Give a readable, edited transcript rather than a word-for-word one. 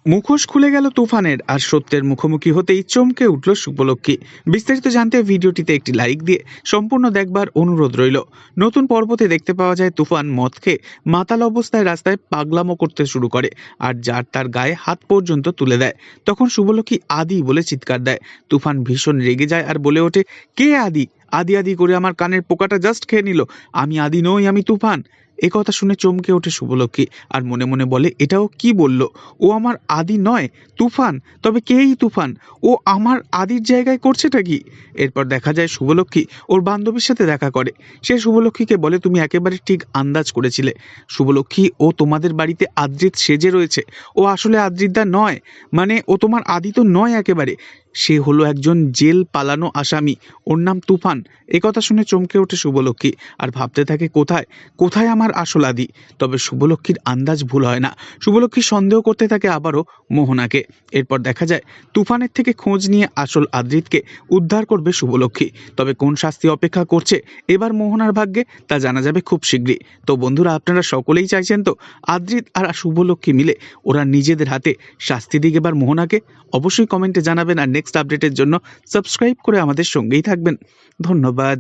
মুখোশ খুলে গেল তুফানের, আর সত্যের মুখোমুখি হতেই চমকে উঠল শুভলক্ষ্মী। বিস্তারিত জানতে ভিডিওটিতে একটি লাইক দিয়ে সম্পূর্ণ দেখবার অনুরোধ রইল। নতুন পর্বতে দেখতে পাওয়া যায় তুফান মদ খেয়ে মাতাল অবস্থায় রাস্তায় পাগলামো করতে শুরু করে, আর যার তার গায়ে হাত পর্যন্ত তুলে দেয়। তখন শুভলক্ষ্মী আদি বলে চিৎকার দেয়। তুফান ভীষণ রেগে যায় আর বলে ওঠে, কে আদি? আদি আদি করে আমার কানের পোকাটা জাস্ট খেয়ে নিল। আমি আদি নই, আমি তুফান। এ কথা শুনে চমকে ওঠে শুভলক্ষ্মী আর মনে মনে বলে, এটাও কি বলল? ও আমার আদি নয়, তুফান। তবে কেই তুফান? ও আমার আদির জায়গায় করছেটা কি? এরপর দেখা যায় শুভলক্ষ্মী ওর বান্ধবীর সাথে দেখা করে। সে শুভলক্ষ্মীকে বলে, তুমি একেবারে ঠিক আন্দাজ করেছিলে শুভলক্ষ্মী, ও তোমাদের বাড়িতে আদ্রিত সেজে রয়েছে। ও আসলে আদ্রিতদা নয়, মানে ও তোমার আদি তো নয় একেবারে। সে হলো একজন জেল পালানো আসামি, ওর নাম তুফান। কথা শুনে চমকে ওঠে শুভলক্ষ্মী আর ভাবতে থাকে, কোথায় কোথায় আমার আসল আদি? তবে শুভলক্ষ্মীর আন্দাজ ভুল হয় না। শুভলক্ষ্মী সন্দেহ করতে থাকে আবারও মোহনাকে। এরপর দেখা যায় তুফানের থেকে খোঁজ নিয়ে আসল আদ্রিতকে উদ্ধার করবে শুভলক্ষ্মী। তবে কোন শাস্তি অপেক্ষা করছে এবার মোহনার ভাগ্যে, তা জানা যাবে খুব শীঘ্রই। তো বন্ধুরা, আপনারা সকলেই চাইছেন তো আদ্রিত আর শুভলক্ষ্মী মিলে ওরা নিজেদের হাতে শাস্তি দিক এবার মোহনাকে? অবশ্যই কমেন্টে জানাবেন, আর নেক্সট আপডেটের জন্য সাবস্ক্রাইব করে আমাদের সঙ্গেই থাকবেন। ধন্যবাদ।